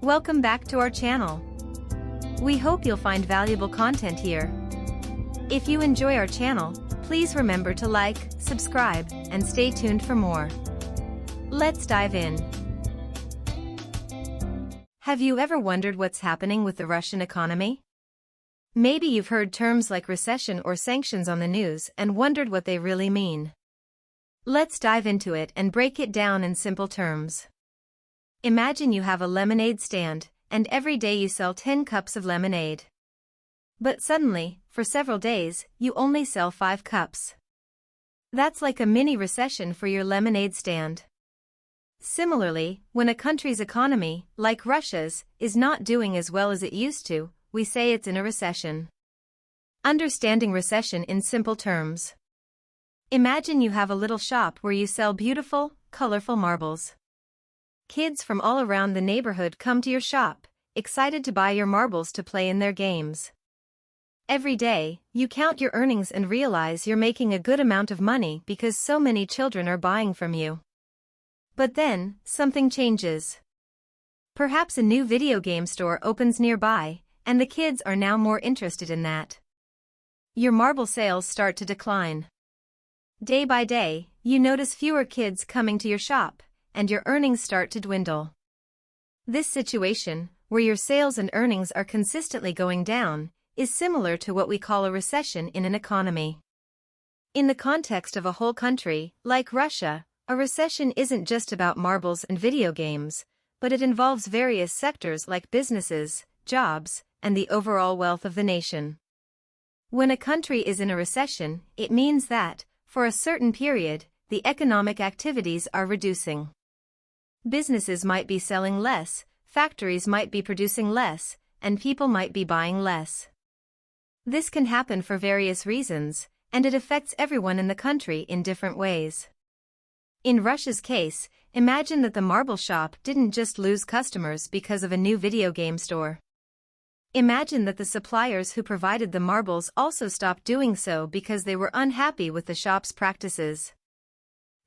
Welcome back to our channel. We hope you'll find valuable content here. If you enjoy our channel, please remember to like, subscribe, and stay tuned for more. Let's dive in. Have you ever wondered what's happening with the Russian economy? Maybe you've heard terms like recession or sanctions on the news and wondered what they really mean. Let's dive into it and break it down in simple terms. Imagine you have a lemonade stand, and every day you sell 10 cups of lemonade. But suddenly, for several days, you only sell 5 cups. That's like a mini recession for your lemonade stand. Similarly, when a country's economy, like Russia's, is not doing as well as it used to, we say it's in a recession. Understanding recession in simple terms. Imagine you have a little shop where you sell beautiful, colorful marbles. Kids from all around the neighborhood come to your shop, excited to buy your marbles to play in their games. Every day, you count your earnings and realize you're making a good amount of money because so many children are buying from you. But then, something changes. Perhaps a new video game store opens nearby, and the kids are now more interested in that. Your marble sales start to decline. Day by day, you notice fewer kids coming to your shop, and your earnings start to dwindle. This situation, where your sales and earnings are consistently going down, is similar to what we call a recession in an economy. In the context of a whole country, like Russia, a recession isn't just about marbles and video games, but it involves various sectors like businesses, jobs, and the overall wealth of the nation. When a country is in a recession, it means that, for a certain period, the economic activities are reducing. Businesses might be selling less, factories might be producing less, and people might be buying less. This can happen for various reasons, and it affects everyone in the country in different ways. In Russia's case, imagine that the marble shop didn't just lose customers because of a new video game store. Imagine that the suppliers who provided the marbles also stopped doing so because they were unhappy with the shop's practices.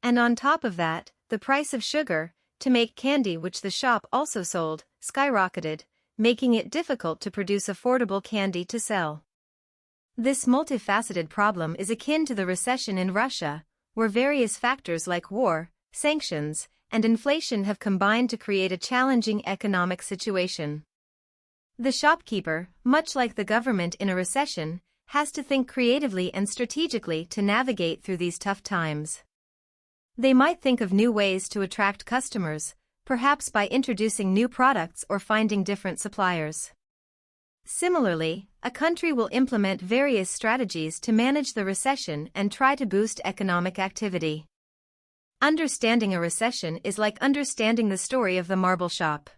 And on top of that, the price of sugar, to make candy which the shop also sold, skyrocketed, making it difficult to produce affordable candy to sell. This multifaceted problem is akin to the recession in Russia, where various factors like war, sanctions, and inflation have combined to create a challenging economic situation. The shopkeeper, much like the government in a recession, has to think creatively and strategically to navigate through these tough times. They might think of new ways to attract customers, perhaps by introducing new products or finding different suppliers. Similarly, a country will implement various strategies to manage the recession and try to boost economic activity. Understanding a recession is like understanding the story of the marble shop.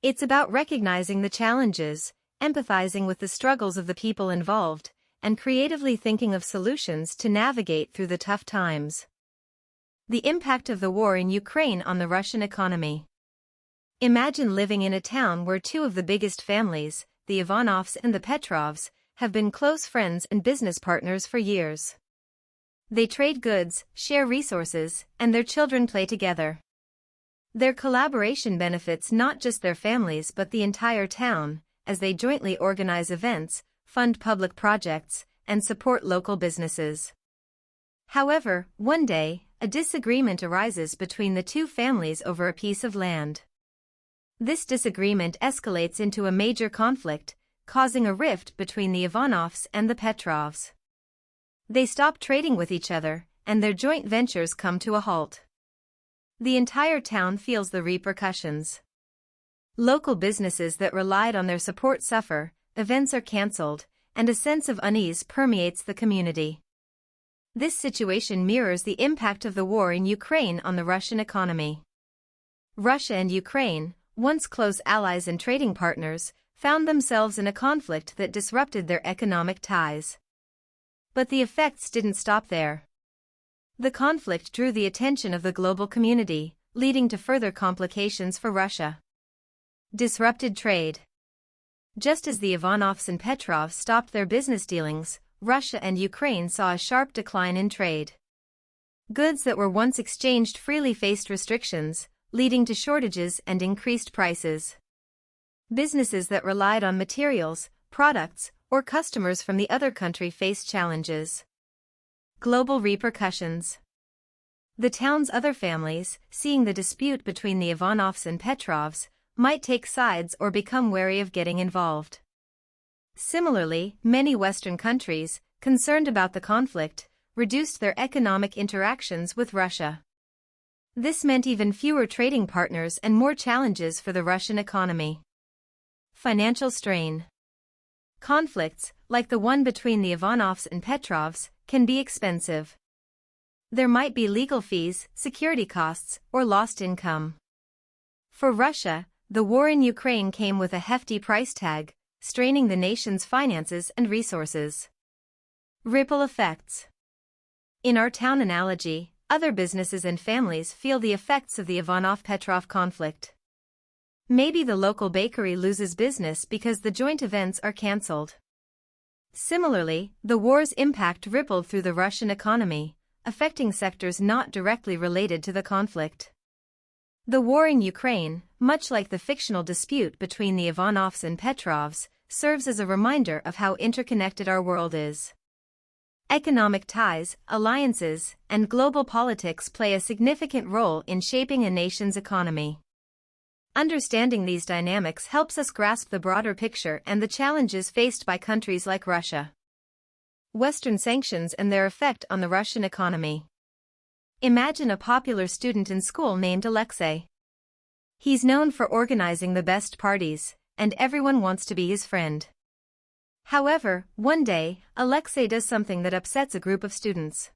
It's about recognizing the challenges, empathizing with the struggles of the people involved, and creatively thinking of solutions to navigate through the tough times. The impact of the war in Ukraine on the Russian economy. Imagine living in a town where two of the biggest families, the Ivanovs and the Petrovs, have been close friends and business partners for years. They trade goods, share resources, and their children play together. Their collaboration benefits not just their families but the entire town, as they jointly organize events, fund public projects, and support local businesses. However, one day, a disagreement arises between the two families over a piece of land. This disagreement escalates into a major conflict, causing a rift between the Ivanovs and the Petrovs. They stop trading with each other, and their joint ventures come to a halt. The entire town feels the repercussions. Local businesses that relied on their support suffer, events are cancelled, and a sense of unease permeates the community. This situation mirrors the impact of the war in Ukraine on the Russian economy. Russia and Ukraine, once close allies and trading partners, found themselves in a conflict that disrupted their economic ties. But the effects didn't stop there. The conflict drew the attention of the global community, leading to further complications for Russia. Disrupted trade. Just as the Ivanovs and Petrovs stopped their business dealings, Russia and Ukraine saw a sharp decline in trade. Goods that were once exchanged freely faced restrictions, leading to shortages and increased prices. Businesses that relied on materials, products, or customers from the other country faced challenges. Global repercussions. The town's other families, seeing the dispute between the Ivanovs and Petrovs, might take sides or become wary of getting involved. Similarly, many Western countries, concerned about the conflict, reduced their economic interactions with Russia. This meant even fewer trading partners and more challenges for the Russian economy. Financial strain. Conflicts, like the one between the Ivanovs and Petrovs, can be expensive. There might be legal fees, security costs, or lost income. For Russia, the war in Ukraine came with a hefty price tag, straining the nation's finances and resources. Ripple effects. In our town analogy, other businesses and families feel the effects of the Ivanov-Petrov conflict. Maybe the local bakery loses business because the joint events are cancelled. Similarly, the war's impact rippled through the Russian economy, affecting sectors not directly related to the conflict. The war in Ukraine, much like the fictional dispute between the Ivanovs and Petrovs, serves as a reminder of how interconnected our world is. Economic ties, alliances, and global politics play a significant role in shaping a nation's economy. Understanding these dynamics helps us grasp the broader picture and the challenges faced by countries like Russia. Western sanctions and their effect on the Russian economy. Imagine a popular student in school named Alexei. He's known for organizing the best parties, and everyone wants to be his friend. However, one day, Alexei does something that upsets a group of students.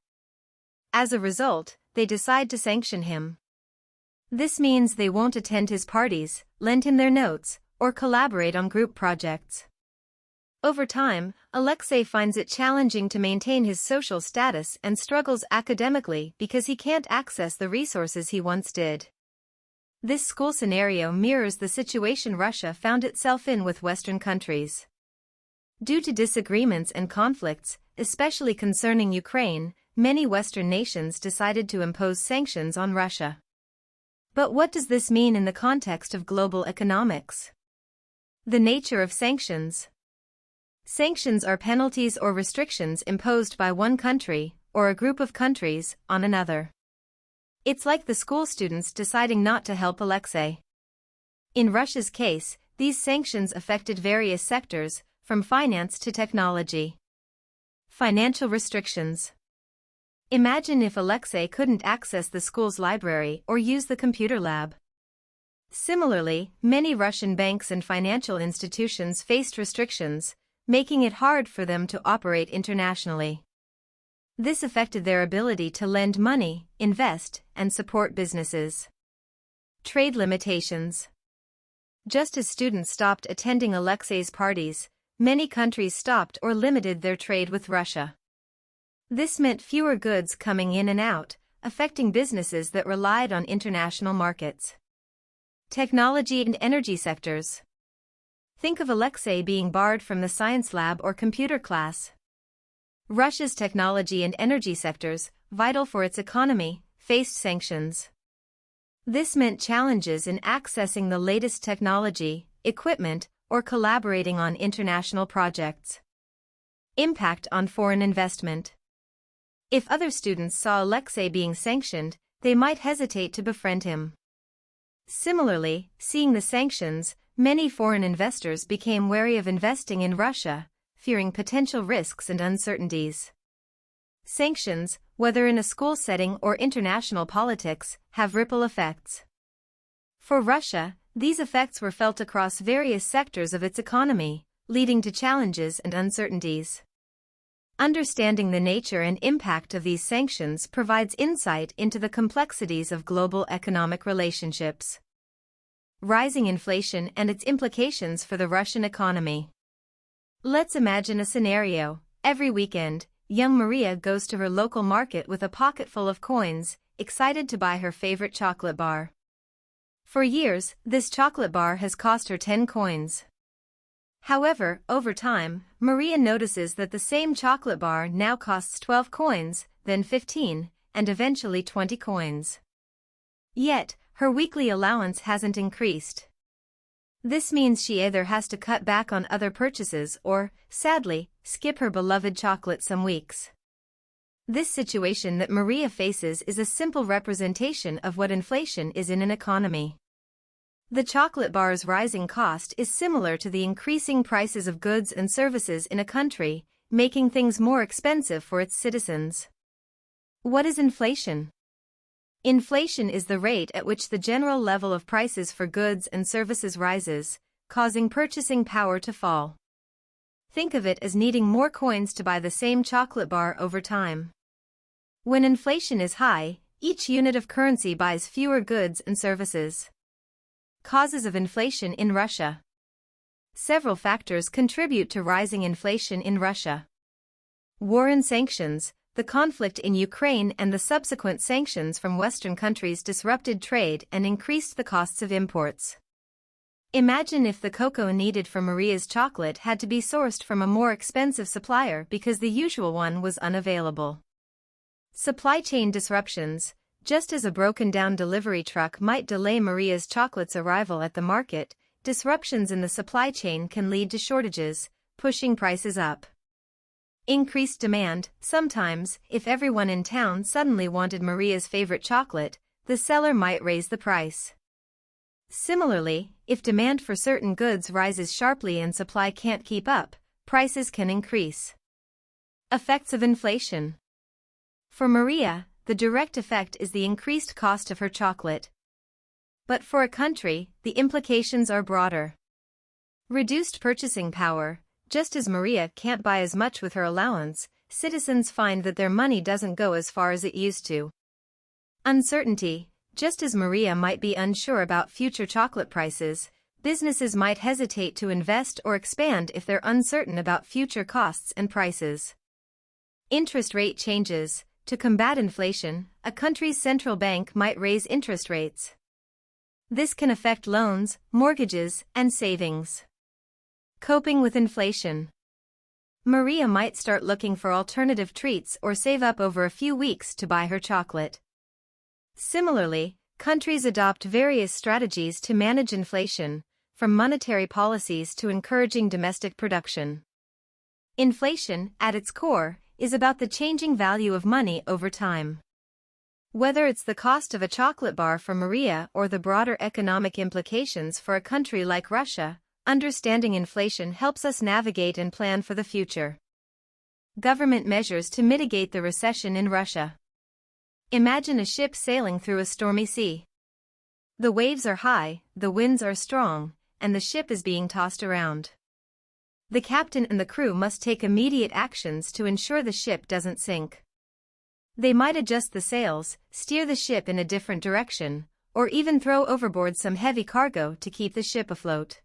As a result, they decide to sanction him. This means they won't attend his parties, lend him their notes, or collaborate on group projects. Over time, Alexei finds it challenging to maintain his social status and struggles academically because he can't access the resources he once did. This school scenario mirrors the situation Russia found itself in with Western countries. Due to disagreements and conflicts, especially concerning Ukraine, many Western nations decided to impose sanctions on Russia. But what does this mean in the context of global economics? The nature of sanctions. Sanctions are penalties or restrictions imposed by one country, or a group of countries, on another. It's like the school students deciding not to help Alexei. In Russia's case, these sanctions affected various sectors, from finance to technology. Financial restrictions. Imagine if Alexei couldn't access the school's library or use the computer lab. Similarly, many Russian banks and financial institutions faced restrictions, making it hard for them to operate internationally. This affected their ability to lend money, invest, and support businesses. Trade limitations. Just as students stopped attending Alexei's parties, many countries stopped or limited their trade with Russia. This meant fewer goods coming in and out, affecting businesses that relied on international markets. Technology and energy sectors. Think of Alexei being barred from the science lab or computer class. Russia's technology and energy sectors, vital for its economy, faced sanctions. This meant challenges in accessing the latest technology, equipment, or collaborating on international projects. Impact on foreign investment. If other students saw Alexei being sanctioned, they might hesitate to befriend him. Similarly, seeing the sanctions, many foreign investors became wary of investing in Russia, fearing potential risks and uncertainties. Sanctions, whether in a school setting or international politics, have ripple effects. For Russia, these effects were felt across various sectors of its economy, leading to challenges and uncertainties. Understanding the nature and impact of these sanctions provides insight into the complexities of global economic relationships. Rising inflation and its implications for the Russian economy. Let's imagine a scenario. Every weekend, young Maria goes to her local market with a pocket full of coins, excited to buy her favorite chocolate bar. For years, this chocolate bar has cost her 10 coins. However, over time, Maria notices that the same chocolate bar now costs 12 coins, then 15, and eventually 20 coins. Yet, her weekly allowance hasn't increased. This means she either has to cut back on other purchases or, sadly, skip her beloved chocolate some weeks. This situation that Maria faces is a simple representation of what inflation is in an economy. The chocolate bar's rising cost is similar to the increasing prices of goods and services in a country, making things more expensive for its citizens. What is inflation? Inflation is the rate at which the general level of prices for goods and services rises, causing purchasing power to fall. Think of it as needing more coins to buy the same chocolate bar over time. When inflation is high, each unit of currency buys fewer goods and services. Causes of inflation in Russia. Several factors contribute to rising inflation in Russia. War and sanctions. The conflict in Ukraine and the subsequent sanctions from Western countries disrupted trade and increased the costs of imports. Imagine if the cocoa needed for Maria's chocolate had to be sourced from a more expensive supplier because the usual one was unavailable. Supply chain disruptions. Just as a broken-down delivery truck might delay Maria's chocolate's arrival at the market, disruptions in the supply chain can lead to shortages, pushing prices up. Increased demand. Sometimes, if everyone in town suddenly wanted Maria's favorite chocolate, the seller might raise the price. Similarly, if demand for certain goods rises sharply and supply can't keep up, prices can increase. Effects of inflation. For Maria, the direct effect is the increased cost of her chocolate. But for a country, the implications are broader. Reduced purchasing power. Just as Maria can't buy as much with her allowance, citizens find that their money doesn't go as far as it used to. Uncertainty. Just as Maria might be unsure about future chocolate prices, businesses might hesitate to invest or expand if they're uncertain about future costs and prices. Interest rate changes. To combat inflation, a country's central bank might raise interest rates. This can affect loans, mortgages, and savings. Coping with inflation. Maria might start looking for alternative treats or save up over a few weeks to buy her chocolate. Similarly, countries adopt various strategies to manage inflation, from monetary policies to encouraging domestic production. Inflation, at its core, is about the changing value of money over time. Whether it's the cost of a chocolate bar for Maria or the broader economic implications for a country like Russia, understanding inflation helps us navigate and plan for the future. Government measures to mitigate the recession in Russia. Imagine a ship sailing through a stormy sea. The waves are high, the winds are strong, and the ship is being tossed around. The captain and the crew must take immediate actions to ensure the ship doesn't sink. They might adjust the sails, steer the ship in a different direction, or even throw overboard some heavy cargo to keep the ship afloat.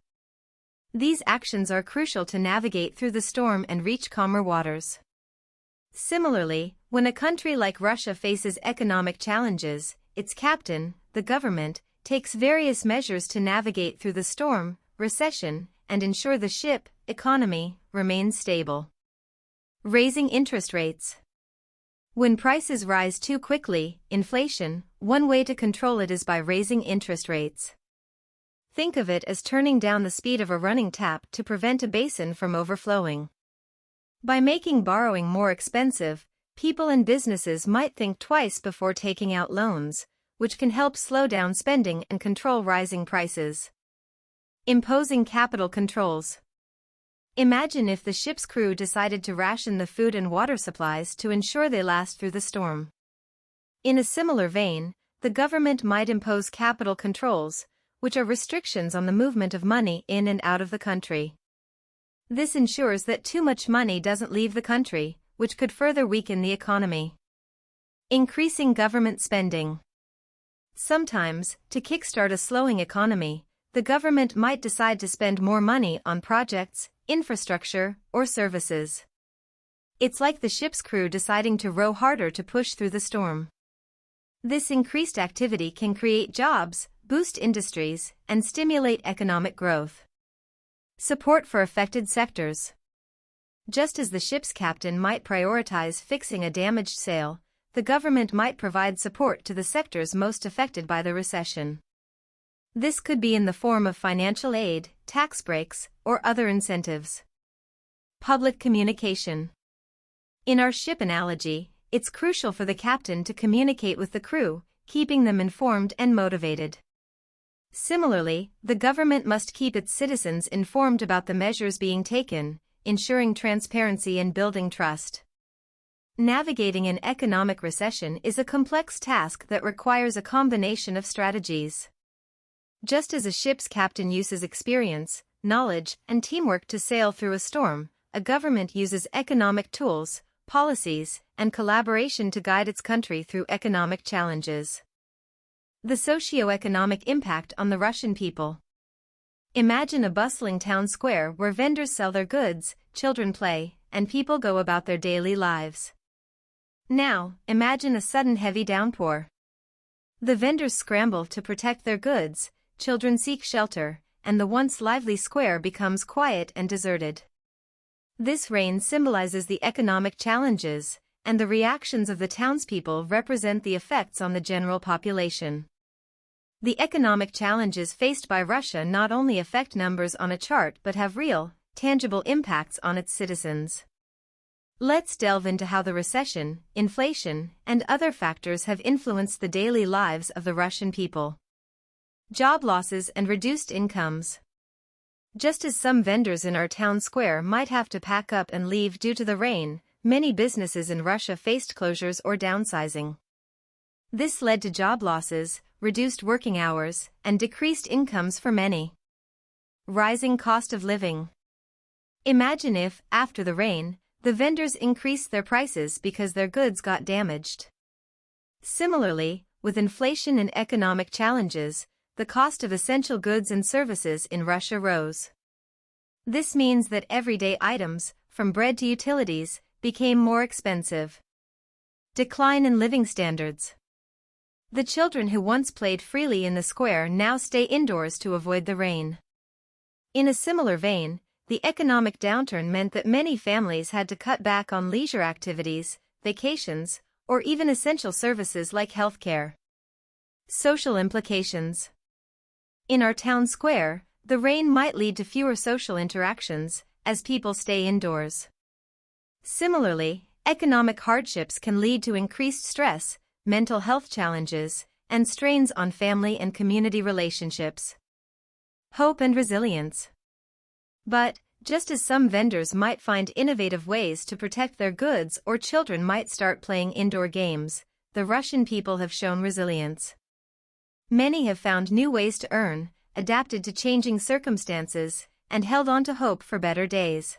These actions are crucial to navigate through the storm and reach calmer waters. Similarly, when a country like Russia faces economic challenges, its captain, the government, takes various measures to navigate through the storm, recession, and ensure the ship, economy, remains stable. Raising interest rates. When prices rise too quickly, inflation, one way to control it is by raising interest rates. Think of it as turning down the speed of a running tap to prevent a basin from overflowing. By making borrowing more expensive, people and businesses might think twice before taking out loans, which can help slow down spending and control rising prices. Imposing capital controls. Imagine if the ship's crew decided to ration the food and water supplies to ensure they last through the storm. In a similar vein, the government might impose capital controls, which are restrictions on the movement of money in and out of the country. This ensures that too much money doesn't leave the country, which could further weaken the economy. Increasing government spending. Sometimes, to kickstart a slowing economy, the government might decide to spend more money on projects, infrastructure, or services. It's like the ship's crew deciding to row harder to push through the storm. This increased activity can create jobs, boost industries, and stimulate economic growth. Support for affected sectors. Just as the ship's captain might prioritize fixing a damaged sail, the government might provide support to the sectors most affected by the recession. This could be in the form of financial aid, tax breaks, or other incentives. Public communication. In our ship analogy, it's crucial for the captain to communicate with the crew, keeping them informed and motivated. Similarly, the government must keep its citizens informed about the measures being taken, ensuring transparency and building trust. Navigating an economic recession is a complex task that requires a combination of strategies. Just as a ship's captain uses experience, knowledge, and teamwork to sail through a storm, a government uses economic tools, policies, and collaboration to guide its country through economic challenges. The socio-economic impact on the Russian people. Imagine a bustling town square where vendors sell their goods, children play, and people go about their daily lives. Now, imagine a sudden heavy downpour. The vendors scramble to protect their goods, children seek shelter, and the once lively square becomes quiet and deserted. This rain symbolizes the economic challenges, and the reactions of the townspeople represent the effects on the general population. The economic challenges faced by Russia not only affect numbers on a chart but have real, tangible impacts on its citizens. Let's delve into how the recession, inflation, and other factors have influenced the daily lives of the Russian people. Job losses and reduced incomes. Just as some vendors in our town square might have to pack up and leave due to the rain, many businesses in Russia faced closures or downsizing. This led to job losses, reduced working hours, and decreased incomes for many. Rising cost of living. Imagine if, after the rain, the vendors increased their prices because their goods got damaged. Similarly, with inflation and economic challenges, the cost of essential goods and services in Russia rose. This means that everyday items, from bread to utilities, became more expensive. Decline in living standards. The children who once played freely in the square now stay indoors to avoid the rain. In a similar vein, the economic downturn meant that many families had to cut back on leisure activities, vacations, or even essential services like healthcare. Social implications. In our town square, the rain might lead to fewer social interactions, as people stay indoors. Similarly, economic hardships can lead to increased stress, mental health challenges, and strains on family and community relationships. Hope and resilience. But, just as some vendors might find innovative ways to protect their goods or children might start playing indoor games, the Russian people have shown resilience. Many have found new ways to earn, adapted to changing circumstances, and held on to hope for better days.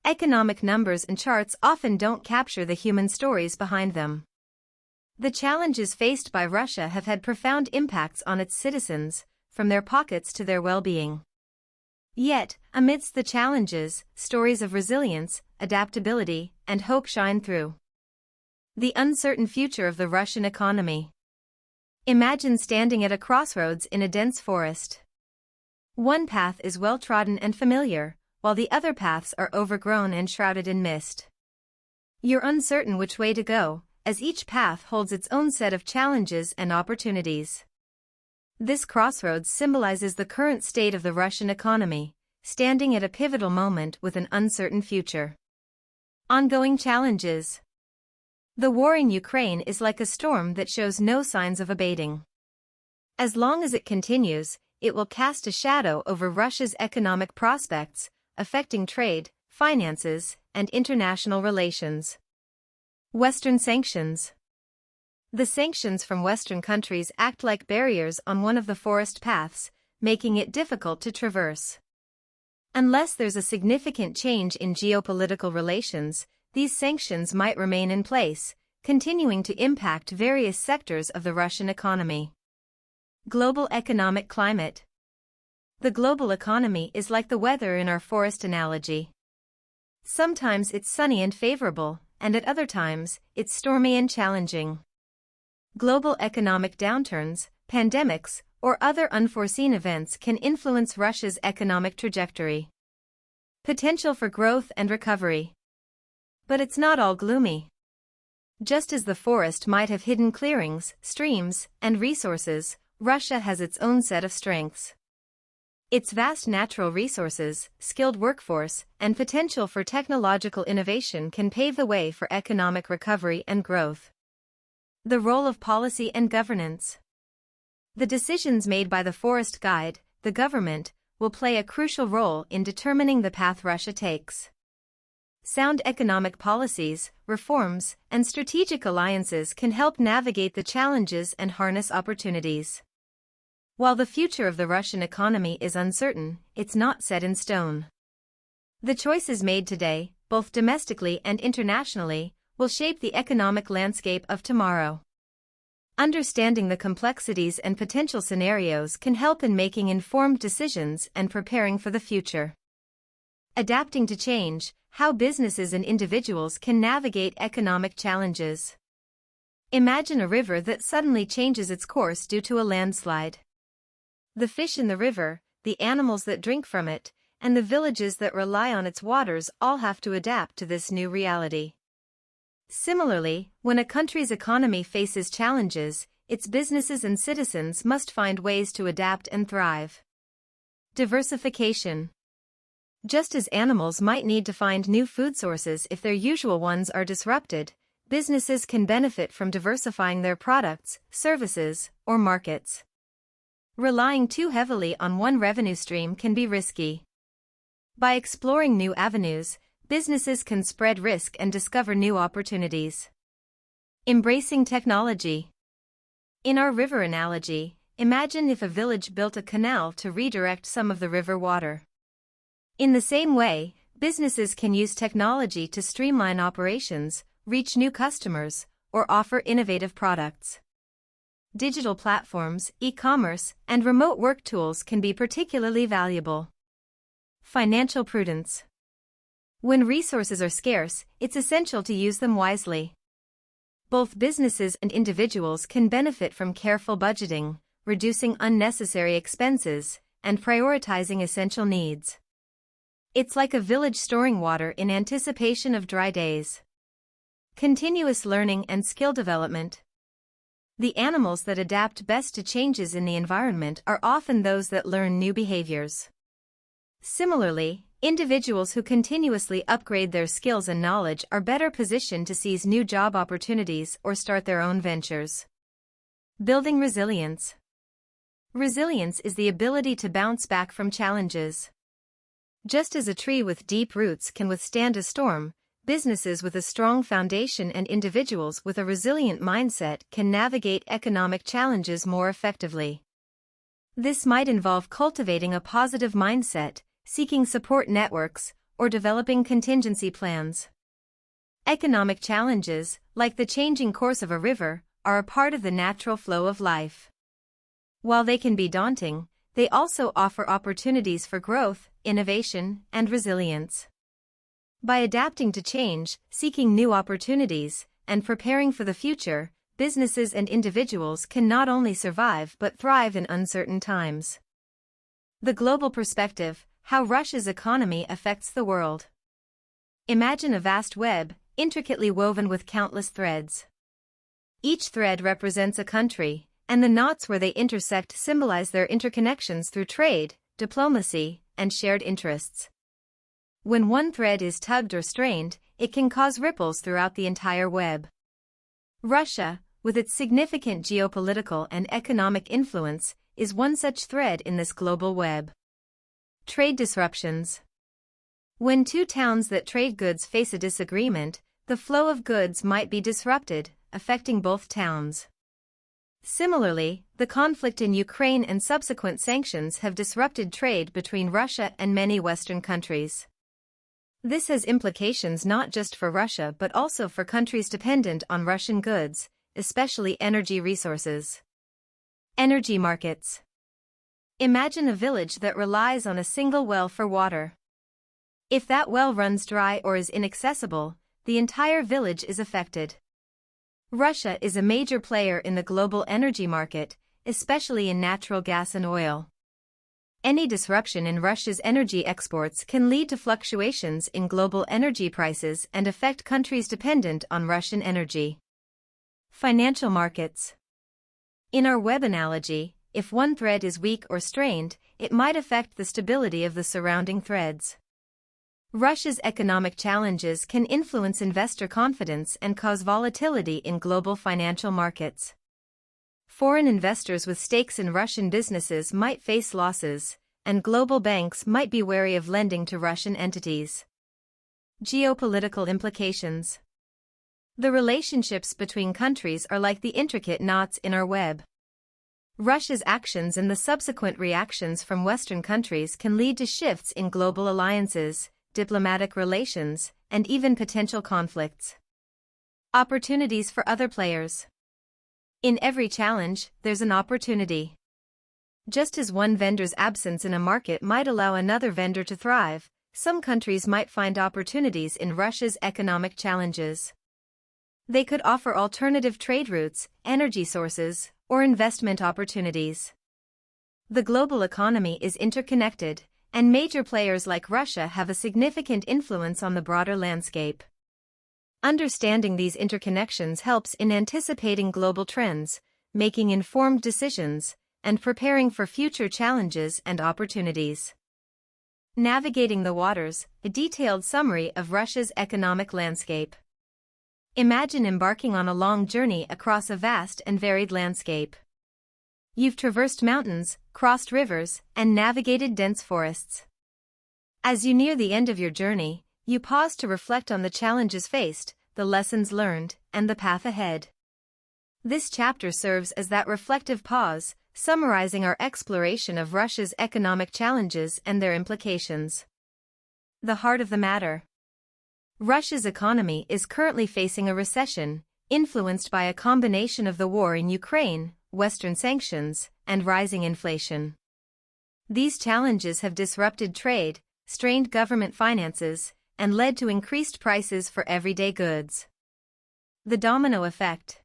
Economic numbers and charts often don't capture the human stories behind them. The challenges faced by Russia have had profound impacts on its citizens, from their pockets to their well-being. Yet, amidst the challenges, stories of resilience, adaptability, and hope shine through. The uncertain future of the Russian economy. Imagine standing at a crossroads in a dense forest. One path is well-trodden and familiar, while the other paths are overgrown and shrouded in mist. You're uncertain which way to go, as each path holds its own set of challenges and opportunities. This crossroads symbolizes the current state of the Russian economy, standing at a pivotal moment with an uncertain future. Ongoing challenges. The war in Ukraine is like a storm that shows no signs of abating. As long as it continues, it will cast a shadow over Russia's economic prospects, affecting trade, finances, and international relations. Western sanctions. The sanctions from Western countries act like barriers on one of the forest paths, making it difficult to traverse. Unless there's a significant change in geopolitical relations, these sanctions might remain in place, continuing to impact various sectors of the Russian economy. Global economic climate. The global economy is like the weather in our forest analogy. Sometimes it's sunny and favorable, and at other times, it's stormy and challenging. Global economic downturns, pandemics, or other unforeseen events can influence Russia's economic trajectory. Potential for growth and recovery. But it's not all gloomy. Just as the forest might have hidden clearings, streams, and resources, Russia has its own set of strengths. Its vast natural resources, skilled workforce, and potential for technological innovation can pave the way for economic recovery and growth. The role of policy and governance. The decisions made by the Forest Guide, the government, will play a crucial role in determining the path Russia takes. Sound economic policies, reforms, and strategic alliances can help navigate the challenges and harness opportunities. While the future of the Russian economy is uncertain, it's not set in stone. The choices made today, both domestically and internationally, will shape the economic landscape of tomorrow. Understanding the complexities and potential scenarios can help in making informed decisions and preparing for the future. Adapting to change, how businesses and individuals can navigate economic challenges. Imagine a river that suddenly changes its course due to a landslide. The fish in the river, the animals that drink from it, and the villages that rely on its waters all have to adapt to this new reality. Similarly, when a country's economy faces challenges, its businesses and citizens must find ways to adapt and thrive. Diversification. Just as animals might need to find new food sources if their usual ones are disrupted, businesses can benefit from diversifying their products, services, or markets. Relying too heavily on one revenue stream can be risky. By exploring new avenues, businesses can spread risk and discover new opportunities. Embracing technology. In our river analogy, imagine if a village built a canal to redirect some of the river water. In the same way, businesses can use technology to streamline operations, reach new customers, or offer innovative products. Digital platforms, e-commerce, and remote work tools can be particularly valuable. Financial prudence. When resources are scarce, it's essential to use them wisely. Both businesses and individuals can benefit from careful budgeting, reducing unnecessary expenses, and prioritizing essential needs. It's like a village storing water in anticipation of dry days. Continuous learning and skill development. The animals that adapt best to changes in the environment are often those that learn new behaviors. Similarly, individuals who continuously upgrade their skills and knowledge are better positioned to seize new job opportunities or start their own ventures. Building resilience. Resilience is the ability to bounce back from challenges. Just as a tree with deep roots can withstand a storm, businesses with a strong foundation and individuals with a resilient mindset can navigate economic challenges more effectively. This might involve cultivating a positive mindset, seeking support networks, or developing contingency plans. Economic challenges, like the changing course of a river, are a part of the natural flow of life. While they can be daunting, they also offer opportunities for growth, innovation, and resilience. By adapting to change, seeking new opportunities, and preparing for the future, businesses and individuals can not only survive but thrive in uncertain times. The global perspective, how Russia's economy affects the world. Imagine a vast web, intricately woven with countless threads. Each thread represents a country, and the knots where they intersect symbolize their interconnections through trade, diplomacy, and shared interests. When one thread is tugged or strained, it can cause ripples throughout the entire web. Russia, with its significant geopolitical and economic influence, is one such thread in this global web. Trade disruptions. When two towns that trade goods face a disagreement, the flow of goods might be disrupted, affecting both towns. Similarly, the conflict in Ukraine and subsequent sanctions have disrupted trade between Russia and many Western countries. This has implications not just for Russia but also for countries dependent on Russian goods, especially energy resources. Energy markets. Imagine a village that relies on a single well for water. If that well runs dry or is inaccessible, the entire village is affected. Russia is a major player in the global energy market, especially in natural gas and oil. Any disruption in Russia's energy exports can lead to fluctuations in global energy prices and affect countries dependent on Russian energy. Financial markets. In our web analogy, if one thread is weak or strained, it might affect the stability of the surrounding threads. Russia's economic challenges can influence investor confidence and cause volatility in global financial markets. Foreign investors with stakes in Russian businesses might face losses, and global banks might be wary of lending to Russian entities. Geopolitical implications. The relationships between countries are like the intricate knots in our web. Russia's actions and the subsequent reactions from Western countries can lead to shifts in global alliances, diplomatic relations, and even potential conflicts. Opportunities for other players. In every challenge, there's an opportunity. Just as one vendor's absence in a market might allow another vendor to thrive, some countries might find opportunities in Russia's economic challenges. They could offer alternative trade routes, energy sources, or investment opportunities. The global economy is interconnected, and major players like Russia have a significant influence on the broader landscape. Understanding these interconnections helps in anticipating global trends, making informed decisions, and preparing for future challenges and opportunities. Navigating the waters, a detailed summary of Russia's economic landscape. Imagine embarking on a long journey across a vast and varied landscape. You've traversed mountains, crossed rivers, and navigated dense forests. As you near the end of your journey, you pause to reflect on the challenges faced, the lessons learned, and the path ahead. This chapter serves as that reflective pause, summarizing our exploration of Russia's economic challenges and their implications. The heart of the matter. Russia's economy is currently facing a recession, influenced by a combination of the war in Ukraine, Western sanctions, and rising inflation. These challenges have disrupted trade, strained government finances, and led to increased prices for everyday goods. The domino effect.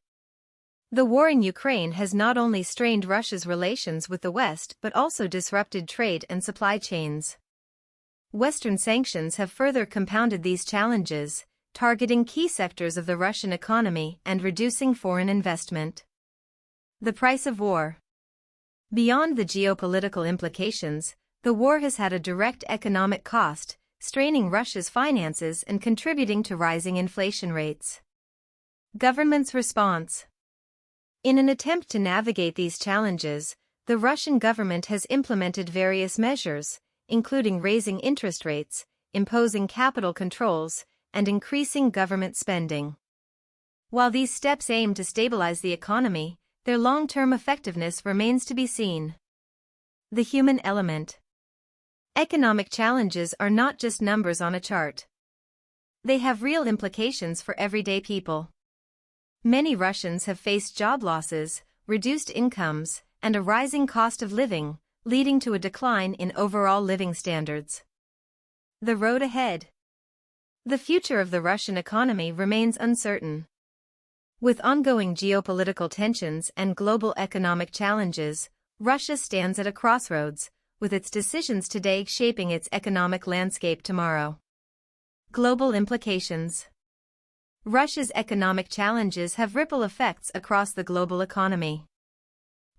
The war in Ukraine has not only strained Russia's relations with the West but also disrupted trade and supply chains. Western sanctions have further compounded these challenges, targeting key sectors of the Russian economy and reducing foreign investment. The price of war. Beyond the geopolitical implications, the war has had a direct economic cost, straining Russia's finances and contributing to rising inflation rates. Government's response. In an attempt to navigate these challenges, the Russian government has implemented various measures, including raising interest rates, imposing capital controls, and increasing government spending. While these steps aim to stabilize the economy, their long-term effectiveness remains to be seen. The human element. Economic challenges are not just numbers on a chart. They have real implications for everyday people. Many Russians have faced job losses, reduced incomes, and a rising cost of living, leading to a decline in overall living standards. The road ahead. The future of the Russian economy remains uncertain. With ongoing geopolitical tensions and global economic challenges, Russia stands at a crossroads, with its decisions today shaping its economic landscape tomorrow. Global implications. Russia's economic challenges have ripple effects across the global economy.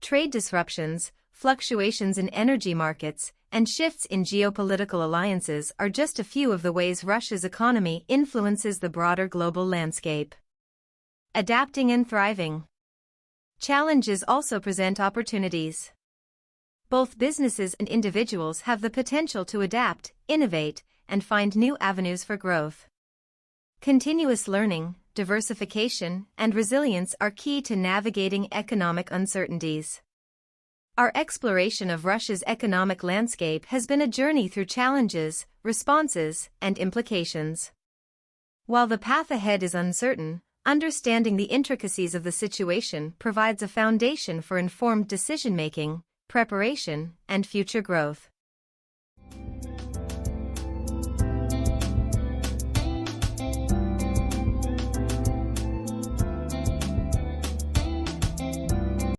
Trade disruptions, fluctuations in energy markets, and shifts in geopolitical alliances are just a few of the ways Russia's economy influences the broader global landscape. Adapting and thriving. Challenges also present opportunities. Both businesses and individuals have the potential to adapt, innovate, and find new avenues for growth. Continuous learning, diversification, and resilience are key to navigating economic uncertainties. Our exploration of Russia's economic landscape has been a journey through challenges, responses, and implications. While the path ahead is uncertain, understanding the intricacies of the situation provides a foundation for informed decision-making, preparation, and future growth.